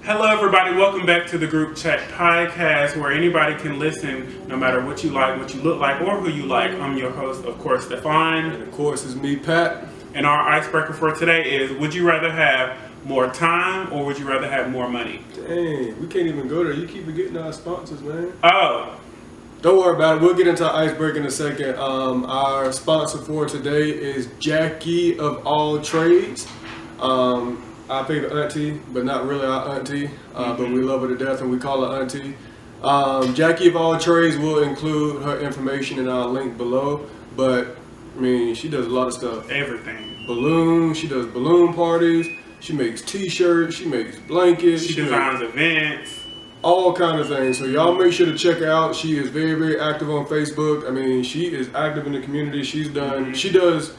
Hello, everybody. Welcome back to the Group Chat Podcast, where anybody can listen, no matter what you like, what you look like, or who you like. I'm your host, of course, Stefan. And of course, it's me, Pat. And our icebreaker for today is: would you rather have more time, or would you rather have more money? Dang, we can't even go there. You keep forgetting our sponsors, man. Oh, Don't worry about it. We'll get into our icebreaker in a second. Our sponsor for today is Jackie of All Trades. Our favorite auntie, but not really our auntie, but we love her to death and we call her auntie. Jackie of All Trades will include her information in our link below, but I mean, she does a lot of stuff. everything. Balloons, she does balloon parties, she makes t-shirts, she makes blankets. She designs events. All kind of things. So y'all make sure to check her out. She is very, very active on Facebook. I mean, she is active in the community. She does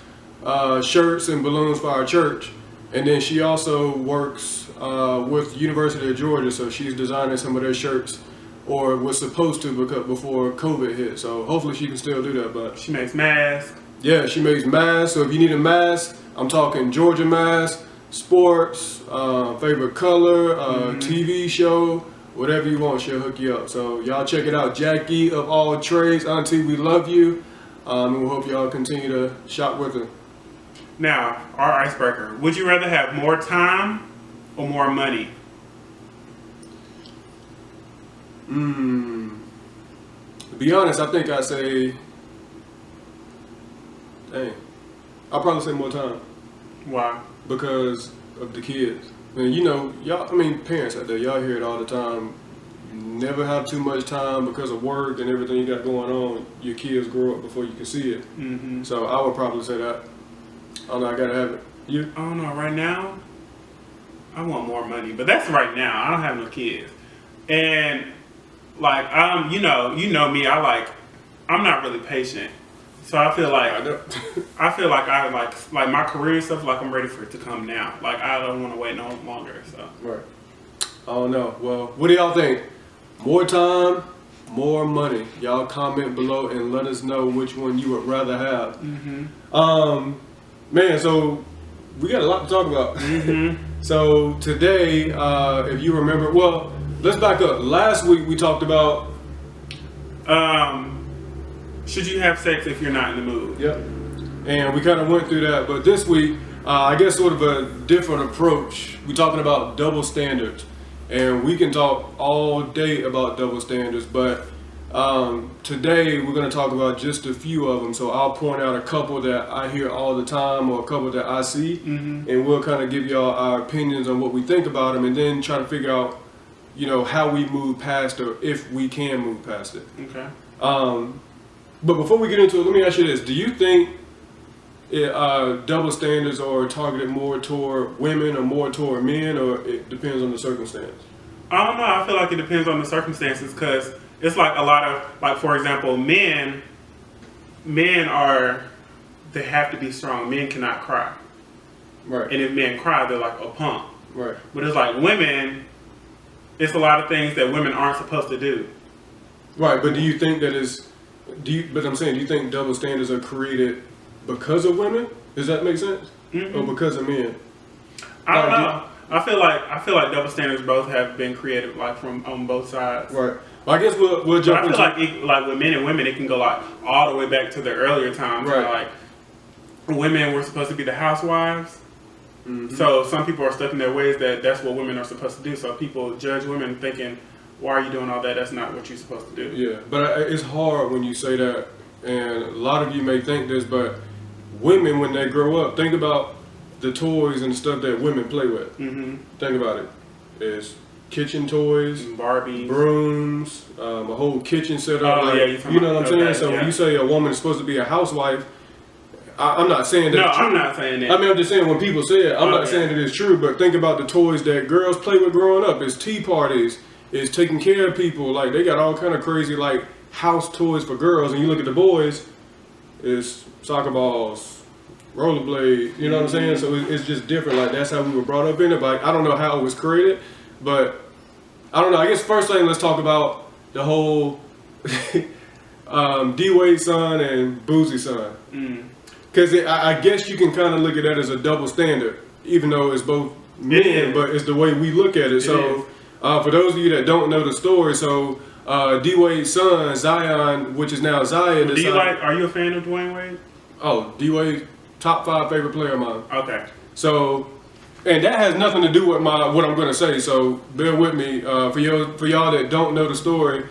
shirts and balloons for our church. And then she also works with University of Georgia. So she's designing some of their shirts, or was supposed to before COVID hit. So hopefully she can still do that. But She makes masks. yeah, she makes masks. So if you need a mask, I'm talking Georgia mask, sports, favorite color, TV show, whatever you want, she'll hook you up. So y'all check it out. Jackie of All Trades. Auntie, we love you. And we hope y'all continue to shop with her. Now, our icebreaker: would you rather have more time or more money? To be honest, I think I say, dang, I'll probably say more time Why? because of the kids. And you know, y'all, I mean, parents out there, y'all hear it all the time. You never have too much time because of work and everything you got going on. Your kids grow up before you can see it. Mm-hmm. So I would probably say that. I don't know, I gotta have it. You? I don't know. Right now, I want more money, but that's right now. I don't have no kids, and like you know me. I'm not really patient, so I feel like I know. I like my career and stuff. Like I'm ready for it to come now. Like I don't want to wait no longer. So Right. I don't know. Well, what do y'all think? More time, more money. Y'all comment below and let us know which one you would rather have. Man, so we got a lot to talk about. So today, if you remember, well, let's back up. Last week we talked about. should you have sex if you're not in the mood? Yep. And we kind of went through that, but this week, I guess sort of a different approach. We're talking about double standards, and we can talk all day about double standards, but today we're going to talk about just a few of them. So I'll point out a couple that I hear all the time, or a couple that I see, and we'll kind of give y'all our opinions on what we think about them, and then try to figure out, you know, how we move past, or if we can move past it. Okay. But before we get into it, let me ask you this: do you think double standards are targeted more toward women or more toward men, or it depends on the circumstance? I don't know. I feel like it depends on the circumstances, because it's like a lot of, like, for example, men they have to be strong. Men cannot cry. Right. And if men cry, they're like a punk. Right. But it's like women, it's a lot of things that women aren't supposed to do. Right. But do you think that is? But I'm saying, do you think double standards are created because of women? Does that make sense? Or because of men? I don't know. I feel like double standards both have been created, like, from on both sides. Right. Well, I guess we'll jump But I into. feel like with men and women, it can go like all the way back to the earlier times. Right. Where, like, women were supposed to be the housewives. So some people are stuck in their ways that that's what women are supposed to do. So people judge women thinking, why are you doing all that? That's not what you're supposed to do. Yeah, but it's hard when you say that, and a lot of you may think this, but women, when they grow up, think about the toys and stuff that women play with. Think about it. It's kitchen toys, Barbies, brooms, a whole kitchen setup. Oh, like, yeah, you're talking you know what I'm about- saying? okay, So yeah. when you say a woman is supposed to be a housewife, I'm not saying that. No, it's true. I'm not saying that. I mean, I'm just saying when people say it, I'm not Okay. saying that it's true, but think about the toys that girls play with growing up. It's tea parties, it's taking care of people. Like, they got all kind of crazy, like, house toys for girls. And you look at the boys, it's soccer balls, rollerblade, you know what I'm saying? So it's just different. Like, that's how we were brought up in it. But I don't know how it was created, but I don't know. I guess first thing, let's talk about the whole D-Wade son and Boozy son. Because I guess you can kind of look at that as a double standard, even though it's both men, but it's the way we look at it. So for those of you that don't know the story, so D Wade's son Zion, which is now Zaya, Are you a fan of Dwayne Wade? Oh, D Wade, top 5 favorite player of mine. Okay. So, and that has nothing to do with what I'm going to say. So bear with me. For y'all that don't know the story,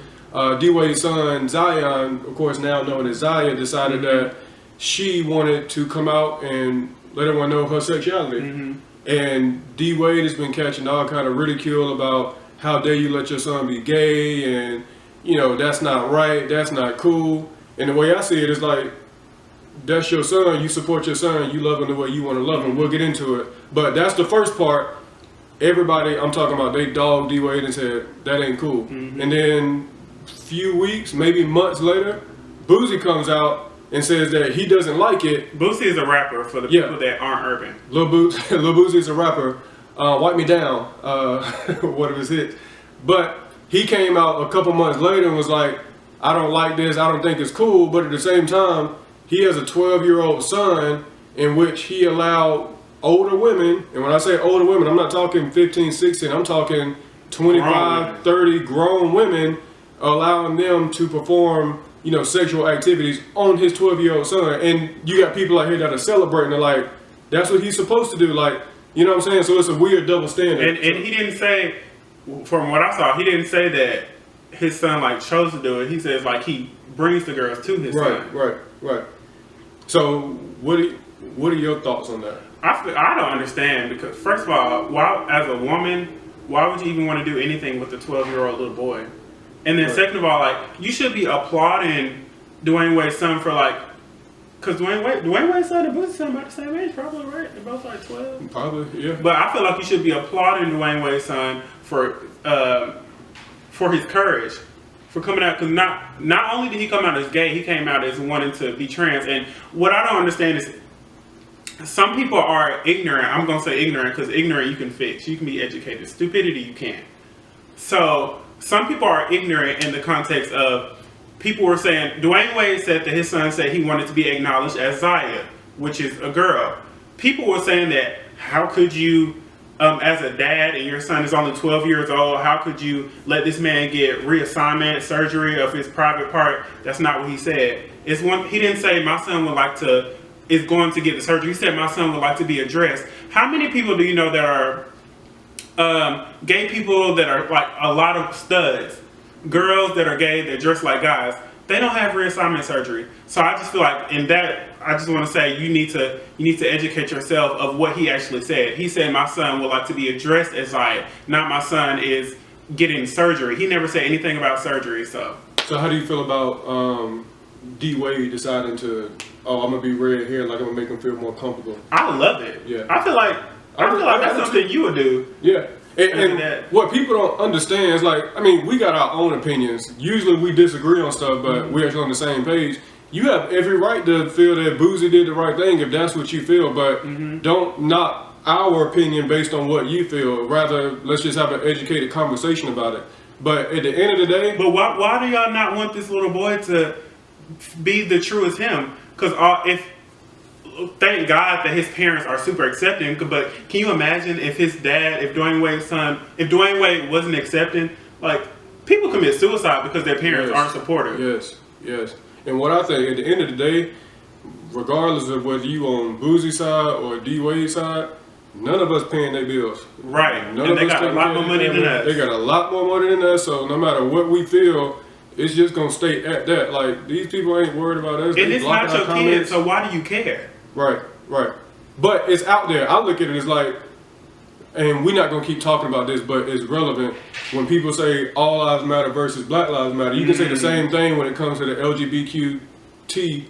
D Wade's son Zion, of course now known as Zaya, decided that she wanted to come out and let everyone know her sexuality. And D Wade has been catching all kind of ridicule about how dare you let your son be gay, and you know that's not right, that's not cool. And the way I see it is like, that's your son, you support your son, you love him the way you want to love him. We'll get into it, but that's the first part. Everybody I'm talking about, they dogged D Wade and said that ain't cool. And then few weeks, maybe months later, Boosie comes out and says that he doesn't like it. Boosie is a rapper for the people that aren't urban. Lil Boosie is a rapper. Wipe Me Down, one of his hits. But he came out a couple months later and was like, I don't like this, I don't think it's cool. But at the same time, he has a 12-year-old son in which he allowed older women, and when I say older women, I'm not talking 15, 16, I'm talking 25, 30 grown women, allowing them to perform, you know, sexual activities on his 12-year-old son. And you got people out here that are celebrating. They're like, that's what he's supposed to do. Like, you know what I'm saying? So it's a weird double standard. And he didn't say, from what I saw, he didn't say that his son like chose to do it. He says like he brings the girls to his son. Right. So what are your thoughts on that? I don't understand, because first of all, why, as a woman, why would you even want to do anything with a 12-year-old little boy? And then second of all, like, you should be applauding Dwayne Wade's son for like, because Dwayne Wade's son and Boosie's son about the same age, probably, right? They're both like 12. Probably, yeah. But I feel like you should be applauding Dwayne Wade's son for his courage, for coming out, because not only did he come out as gay, he came out as wanting to be trans. And what I don't understand is, some people are ignorant. I'm gonna say ignorant because ignorant you can fix. You can be educated. Stupidity you can't. So some people are ignorant in the context of, people were saying, Dwayne Wade said that his son said he wanted to be acknowledged as Zaya, which is a girl. People were saying that, how could you, as a dad and your son is only 12 years old, how could you let this man get reassignment surgery of his private part? That's not what he said. He didn't say my son is going to get the surgery. He said my son would like to be addressed. How many people do you know that are gay people that are like a lot of studs, girls that are gay that dress like guys? They don't have reassignment surgery. So I just feel like in that, I just want to say you need to educate yourself of what he actually said. He said my son would like to be addressed as Zaya, not my son is getting surgery. He never said anything about surgery. So how do you feel about D Wade deciding to, I'm gonna be red hair, like I'm gonna make him feel more comfortable? I love it. Yeah. I feel like that's something you would do. Yeah. And what people don't understand is, like, I mean, we got our own opinions. Usually we disagree on stuff, but we're actually on the same page. You have every right to feel that Boosie did the right thing if that's what you feel, but don't knock our opinion based on what you feel. Rather, let's just have an educated conversation about it. But at the end of the day... But why do y'all not want this little boy to be the true as him? Because thank God that his parents are super accepting, but can you imagine if his dad, if Dwayne Wade wasn't accepting, like, people commit suicide because their parents aren't supportive. Yes. And what I think, at the end of the day, regardless of whether you on Boosie's side or D Wade's side, none of us paying their bills. Right. And they got a lot more money than us. They got a lot more money than us, so no matter what we feel, it's just going to stay at that. Like, these people ain't worried about us. And it's not your kid, so why do you care? Right. But it's out there. I look at it as like, and we're not going to keep talking about this, but it's relevant. When people say all lives matter versus black lives matter, you can say the same thing when it comes to the LGBTQ.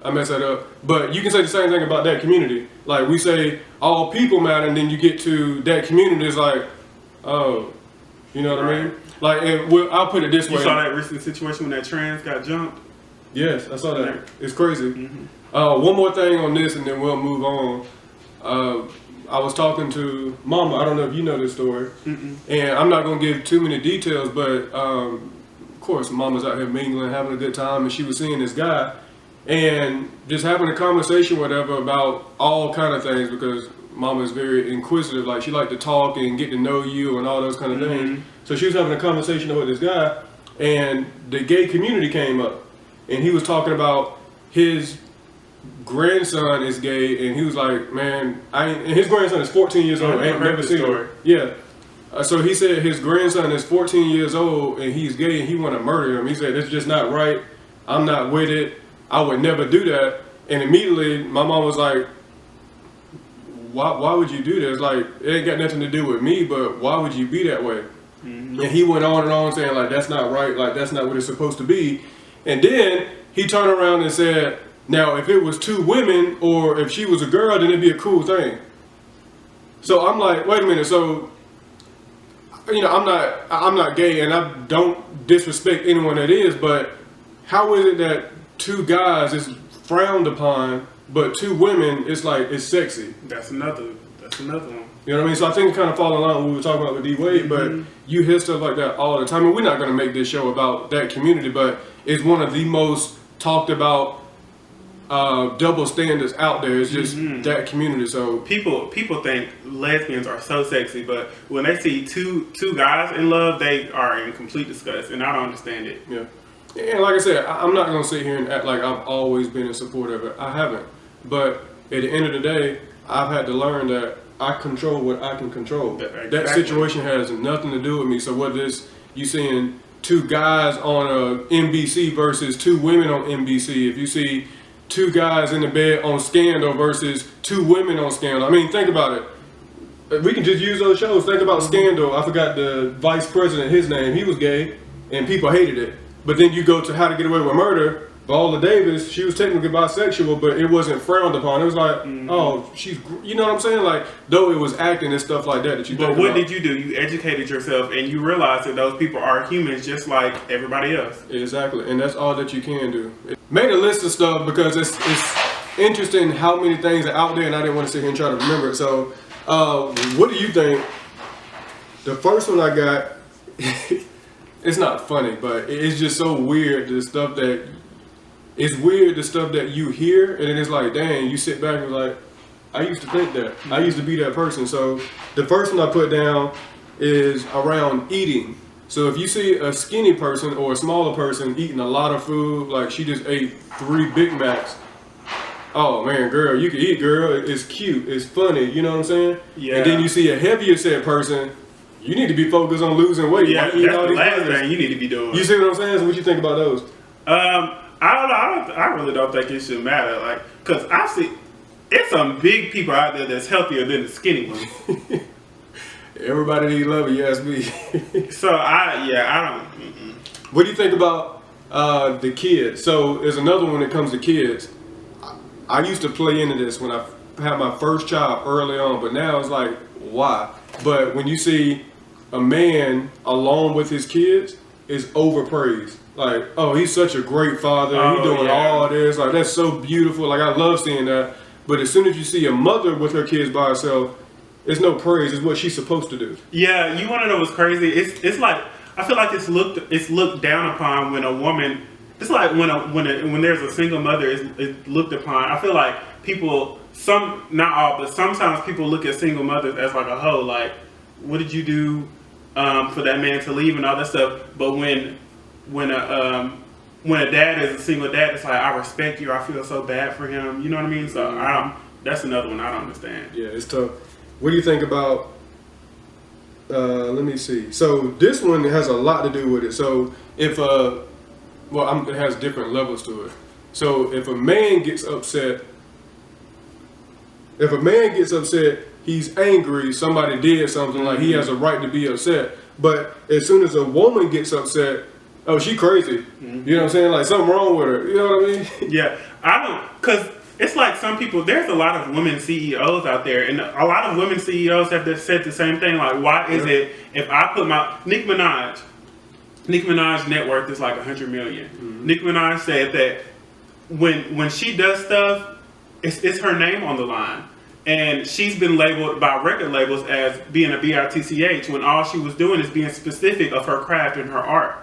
I messed that up. But you can say the same thing about that community. Like, we say all people matter, and then you get to that community, it's like, oh, you know what I mean? Like, and I'll put it this way. You saw that recent situation when that trans got jumped? Yes, I saw that. It's crazy. One more thing on this, and then we'll move on. I was talking to Mama. I don't know if you know this story, and I'm not going to give too many details, but of course, Mama's out here mingling, having a good time, and she was seeing this guy, and just having a conversation with her about all kind of things, because mama is very inquisitive. Like she liked to talk and get to know you and all those kind of things. So she was having a conversation with this guy, and the gay community came up, and he was talking about his grandson is gay, and he was like, man, and his grandson is 14 years old. I ain't never seen him. Yeah. So he said his grandson is 14 years old and he's gay and he want to murder him. He said, it's just not right. I'm not with it. I would never do that. And immediately my mom was like, why would you do this? Like, it ain't got nothing to do with me, but why would you be that way? And he went on and on saying, like, that's not right. Like, that's not what it's supposed to be. And then he turned around and said, now, if it was two women or if she was a girl, then it'd be a cool thing. So I'm like, wait a minute. So, you know, I'm not gay and I don't disrespect anyone that is, but how is it that two guys is frowned upon, but two women, it's like, it's sexy? That's another one. You know what I mean? So I think it kind of follow along what we were talking about with D-Wade, but you hear stuff like that all the time. And we're not going to make this show about that community, but it's one of the most talked about double standards out there. It's just that community. So people think lesbians are so sexy, but when they see two guys in love, they are in complete disgust, and I don't understand it. Yeah. And like I said, I'm not going to sit here and act like I've always been in support of it. I haven't. But at the end of the day, I've had to learn that I control what I can control. Exactly. That situation has nothing to do with me. So whether it's you seeing two guys on a NBC versus two women on NBC, if you see two guys in the bed on Scandal versus two women on Scandal. I mean, think about it. We can just use those shows. Think about Scandal. I forgot the vice president, his name. He was gay, and people hated it. But then you go to How to Get Away with Murder. Viola Davis, she was technically bisexual, but it wasn't frowned upon. It was like, oh, she's, you know what I'm saying? Like, though it was acting and stuff like that you. But what did you do? You educated yourself, and you realized that those people are humans just like everybody else. Exactly, and that's all that you can do. Made a list of stuff because it's interesting how many things are out there, and I didn't want to sit here and try to remember it. So, what do you think? The first one I got, it's not funny, but it's just so weird. It's weird the stuff that you hear, and then it's like, dang, you sit back and like, I used to think that. I used to be that person. So the first one I put down is around eating. So if you see a skinny person or a smaller person eating a lot of food, like she just ate 3 Big Macs, oh man, girl, you can eat, girl. It's cute. It's funny. You know what I'm saying? Yeah. And then you see a heavier set person, you need to be focused on losing weight. Yeah, that's the last thing you need to be doing. You see what I'm saying? So what you think about those? I don't know. I really don't think it should matter. Like, cause I see, it's some big people out there that's healthier than the skinny ones. Everybody need love, you ask me. So I don't. What do you think about the kids? So there's another one when it comes to kids. I used to play into this when I had my first child early on, but now it's like, why? But when you see a man alone with his kids, it's overpraised. Like, oh, he's such a great father. He's doing all this. Like, that's so beautiful. Like, I love seeing that. But as soon as you see a mother with her kids by herself, it's no praise. It's what she's supposed to do. Yeah, you want to know what's crazy? It's like, I feel like it's looked down upon when a woman. It's like when there's a single mother, it's looked upon. I feel like people, not all, but sometimes people look at single mothers as like a hoe. Like, what did you do for that man to leave and all that stuff? But when a dad is a single dad, it's like, I respect you. I feel so bad for him. You know what I mean? So that's another one I don't understand. Yeah, it's tough. What do you think about? Let me see. So this one has a lot to do with it. So if it has different levels to it. So if a man gets upset, he's angry. Somebody did something. Like, he has a right to be upset. But as soon as a woman gets upset, oh, she crazy. You know what I'm saying? Like, something wrong with her. You know what I mean? Yeah, I don't, because it's like some people, there's a lot of women CEOs out there, and a lot of women CEOs have said the same thing. Like, why is it if I put Nicki Minaj's net worth is like 100 million. Nicki Minaj said that when she does stuff, it's her name on the line. And she's been labeled by record labels as being a BITCH when all she was doing is being specific of her craft and her art.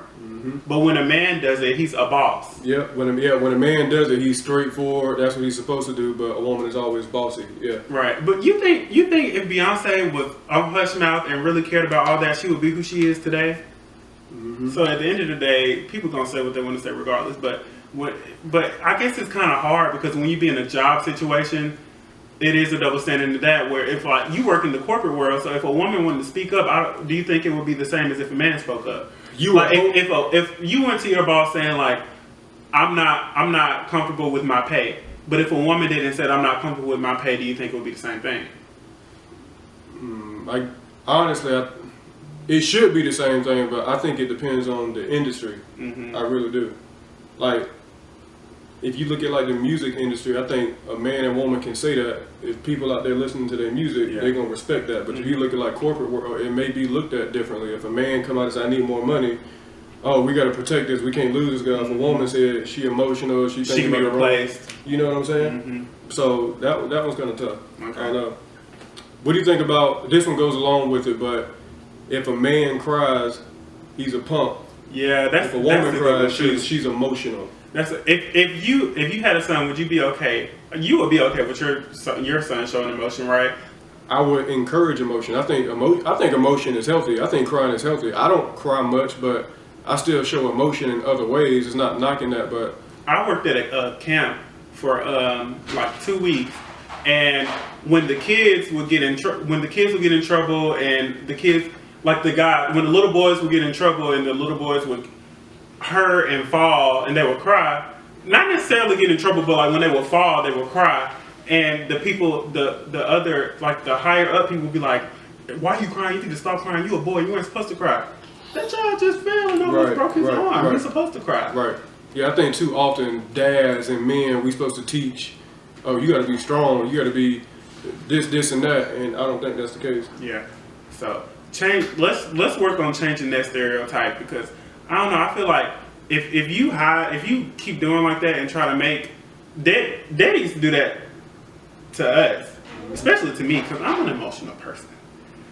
But when a man does it, he's a boss. Yeah, when a man does it, he's straightforward. That's what he's supposed to do. But a woman is always bossy. Yeah. Right. But you think if Beyonce was a hush mouth and really cared about all that, she would be who she is today? So at the end of the day, people gonna say what they want to say regardless. But I guess it's kind of hard because when you be in a job situation, it is a double standard to that. Where if like you work in the corporate world, so if a woman wanted to speak up, do you think it would be the same as if a man spoke up? If you went to your boss saying like, I'm not comfortable with my pay, but if a woman did and said I'm not comfortable with my pay, do you think it would be the same thing? Honestly, it should be the same thing, but I think it depends on the industry. I really do. Like, if you look at like the music industry, I think a man and woman can say that. If people out there listening to their music, they're gonna respect that. But if you look at like corporate world, it may be looked at differently. If a man come out and say, "I need more money," oh, we gotta protect this. We can't lose this guy. If a woman said she emotional, she can be replaced. You know what I'm saying? So that one's kind of tough. Okay. I don't know. What do you think about this one? Goes along with it, but if a man cries, he's a punk. Yeah, if a woman cries, she's emotional. If you had a son, would you be okay? You would be okay with your son showing emotion, right? I would encourage emotion. I think emotion is healthy. I think crying is healthy. I don't cry much, but I still show emotion in other ways. It's not knocking that, but I worked at a camp for like 2 weeks, and when the kids would get in trouble, and the kids when the little boys would get in trouble, and the little boys would hurt and fall, and they would cry. Not necessarily get in trouble, but like when they would fall, they would cry. And the people, the other, like the higher up people would be like, "Why are you crying? You need to stop crying. You a boy. You weren't supposed to cry. That child just fell and almost broke his arm. He's supposed to cry." Right. Yeah, I think too often dads and men, we supposed to teach, oh, you got to be strong. You got to be this, and that. And I don't think that's the case. Yeah. So let's work on changing that stereotype, because I don't know. I feel like if you keep doing like that and try to make Daddy used to do that to us, especially to me, because I'm an emotional person.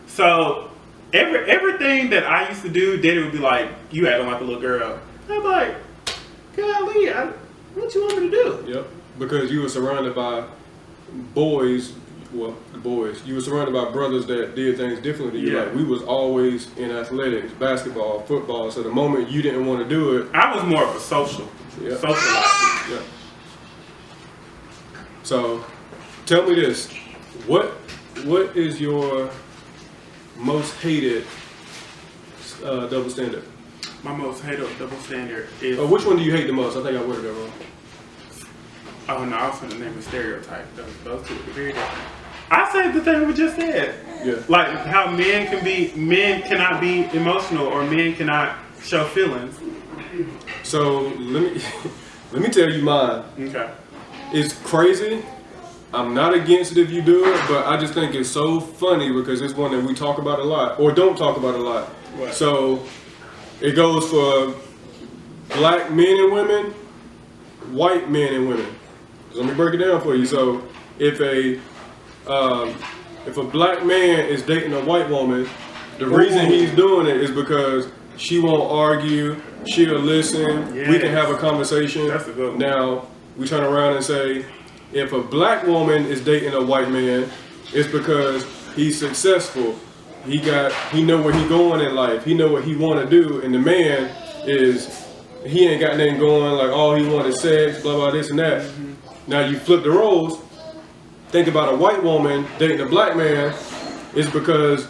So everything that I used to do, Daddy would be like, "You acting like a little girl." I'm like, "Golly, what you want me to do?" Yep. Because you were surrounded by boys. Well, the boys. You were surrounded by brothers that did things differently than you. Like, we was always in athletics, basketball, football. So the moment you didn't want to do it, I was more of a socialite. Yeah. So, tell me this: what is your most hated double standard? My most hated double standard is. Which one do you hate the most? I think I worded that wrong. Oh no, I was going to name a stereotype. Those two would be very different. I said the thing we just said. Yeah. Like how men cannot be emotional, or men cannot show feelings. So let me tell you mine. Okay. It's crazy. I'm not against it if you do it, but I just think it's so funny because it's one that we talk about a lot, or don't talk about a lot. What? So it goes for black men and women, white men and women. So let me break it down for you. So if a black man is dating a white woman, the reason he's doing it is because she won't argue, she'll listen, we can have a conversation. That's a good one. Now, we turn around and say, if a black woman is dating a white man, it's because he's successful. He know where he going in life. He know what he want to do, and the man he ain't got nothing going. Like all he want is sex, blah blah, this and that. Now you flip the roles. Think about a white woman dating a black man, is because,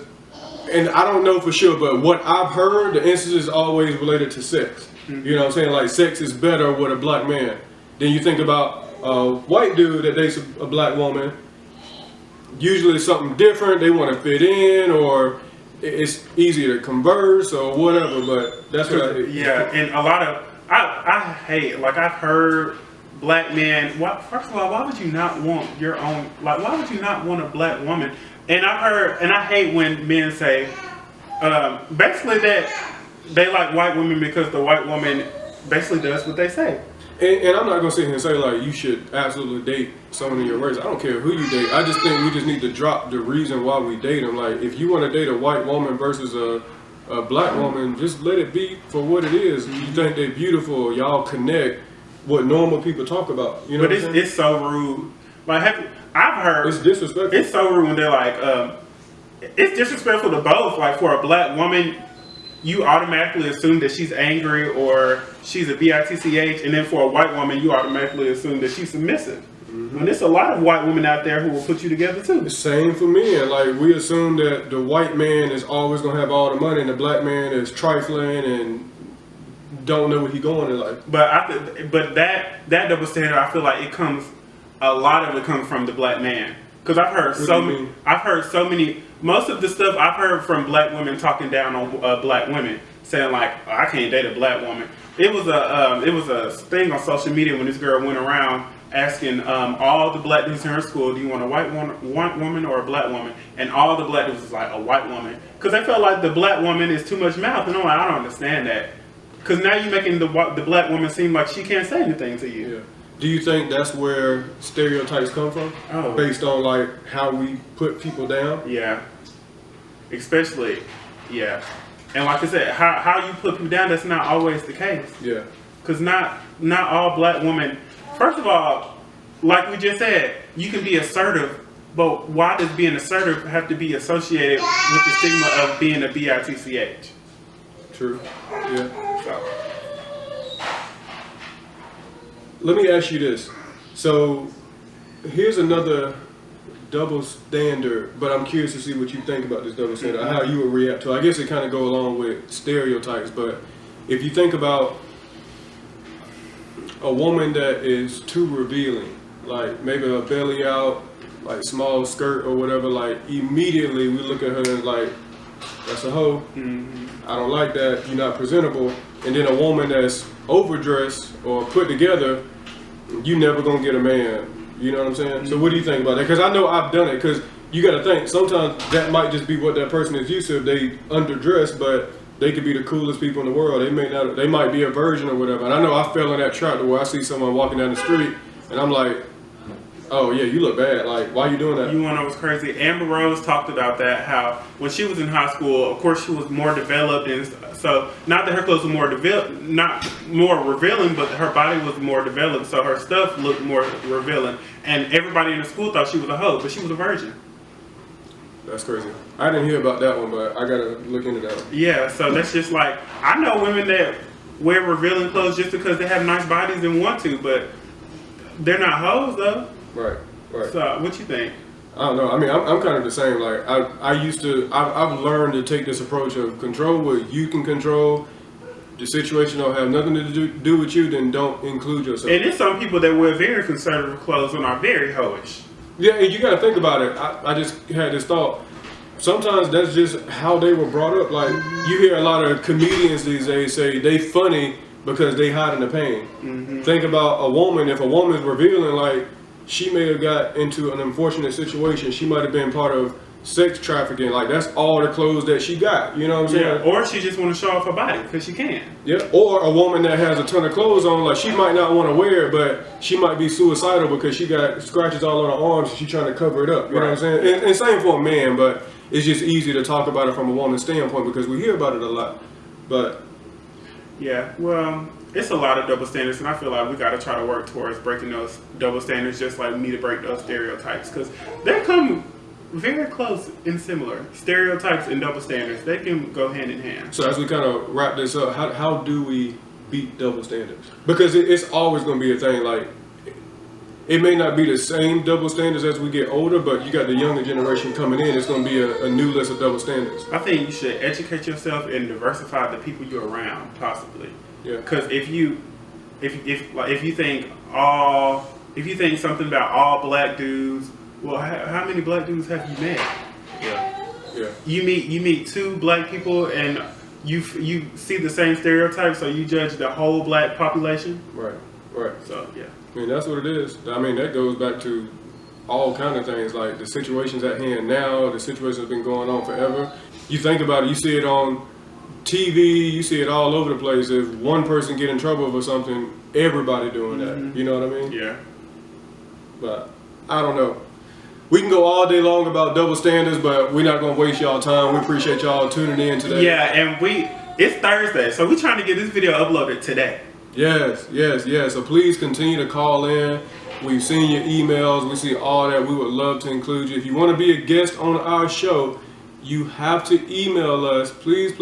and I don't know for sure, but what I've heard, the instance is always related to sex. You know what I'm saying? Like sex is better with a black man. Then you think about a white dude that dates a black woman. Usually it's something different. They want to fit in, or it's easier to converse or whatever. But that's what and a lot of I hate, like I've heard black men. First of all, why would you not want your own? Like, why would you not want a black woman? And I've heard, and I hate when men say, basically that they like white women because the white woman basically does what they say. And I'm not gonna sit here and say like you should absolutely date someone in your race. I don't care who you date. I just think we just need to drop the reason why we date them. Like if you want to date a white woman versus a a black woman, just let it be for what it is. You think they're beautiful, y'all connect what normal people talk about. You know But what I'm saying? it's so rude. Like I've heard It's disrespectful. it's so rude when they're like, it's disrespectful to both. Like for a black woman, you automatically assume that she's angry or she's a bitch, and then for a white woman, you automatically assume that she's submissive. When there's a lot of white women out there who will put you together too. The same for men. Like we assume that the white man is always gonna have all the money, and the black man is trifling and don't know where he going in life. But that double standard, I feel like a lot of it comes from the black man. Because I've heard so many. Most of the stuff I've heard from black women talking down on black women, saying like, oh, I can't date a black woman. It was a thing on social media when this girl went around asking all the black dudes in her school, do you want a white woman or a black woman? And all the black dudes was like, a white woman. Because they felt like the black woman is too much mouth. And I'm like, I don't understand that. Because now you're making the black woman seem like she can't say anything to you. Yeah. Do you think that's where stereotypes come from? Oh. Based on like how we put people down? Yeah. Especially, yeah. And like I said, how you put people down, that's not always the case. Yeah. Because not all black women, first of all, like we just said, you can be assertive, but why does being assertive have to be associated with the stigma of being a bitch? True. Yeah. So, Let me ask you this. So here's another double standard, but I'm curious to see what you think about this double standard, how you would react to it. I guess it kind of go along with stereotypes, but if you think about a woman that is too revealing, like maybe her belly out, like small skirt or whatever, like immediately we look at her and like, that's a hoe. I don't like that. You're not presentable. And then a woman that's overdressed or put together, you never gonna get a man. You know what I'm saying? So what do you think about that? Because I know I've done it. Because you got to think sometimes that might just be what that person is used to. If they underdress, but they could be the coolest people in the world. They may not. They might be a virgin or whatever. And I know I fell in that trap where I see someone walking down the street and I'm like, oh yeah, you look bad. Like, why are you doing that? you want to know what's crazy? Amber Rose talked about that, how when she was in high school, of course she was more developed, and so not that her clothes were not more revealing, but her body was more developed, so her stuff looked more revealing, and everybody in the school thought she was a hoe, but she was a virgin. That's crazy. I didn't hear about that one, but I gotta look into that one. Yeah, so that's just like, I know women that wear revealing clothes just because they have nice bodies and want to, but they're not hoes though. Right. So what you think? I don't know. I mean, I'm kind of the same. Like, I've learned to take this approach of control what you can control. The situation don't have nothing to do with you, then don't include yourself. And there's some people that wear very conservative clothes and are very hoish. Yeah, and you got to think about it. I just had this thought. Sometimes that's just how they were brought up. Like, you hear a lot of comedians these days say they funny because they hiding the pain. Think about a woman. If a woman's revealing, like, she may have got into an unfortunate situation. She might have been part of sex trafficking. Like, that's all the clothes that she got. You know what I'm saying? Or she just want to show off her body because she can. Yeah. Or a woman that has a ton of clothes on, like, she might not want to wear it, but she might be suicidal because she got scratches all on her arms and she's trying to cover it up. You know what I'm saying? And same for a man, but it's just easy to talk about it from a woman's standpoint because we hear about it a lot. But yeah, well, it's a lot of double standards, and I feel like we got to try to work towards breaking those double standards, just like me to break those stereotypes, because they come very close and similar. Stereotypes and double standards, they can go hand in hand. so as we kind of wrap this up, how do we beat double standards? Because it's always going to be a thing. Like, it may not be the same double standards as we get older, but you got the younger generation coming in. It's going to be a new list of double standards. I think you should educate yourself and diversify the people you're around, possibly. Yeah. Because if you think something about all black dudes, well, how many black dudes have you met? Yeah. You meet two black people and you see the same stereotypes, so you judge the whole black population. Right. So yeah. I mean, that's what it is. I mean, that goes back to all kind of things, like the situations at hand now, the situations have been going on forever. You think about it, you see it on TV, you see it all over the place. If one person get in trouble for something, everybody doing that. You know what I mean? Yeah. But I don't know. We can go all day long about double standards, but we're not gonna waste y'all time. We appreciate y'all tuning in today. Yeah, and it's Thursday, so we're trying to get this video uploaded today. Yes. So please continue to call in. We've seen your emails. We see all that. We would love to include you. If you want to be a guest on our show, you have to email us. Please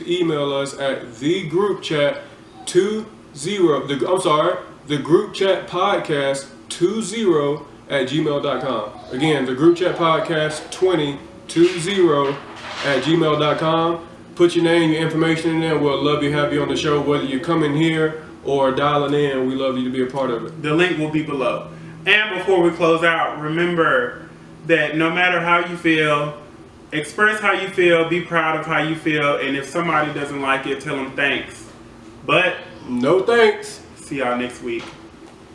email us at the group chat the group chat podcast 20@gmail.com. Again, the group chat podcast 20@gmail.com. Put your name, your information in there. We'll love to have you on the show, whether you're coming here or dialing in. We love you to be a part of it. The link will be below. And before we close out, remember that no matter how you feel, express how you feel, be proud of how you feel, and if somebody doesn't like it, tell them thanks. But no thanks. see y'all next week.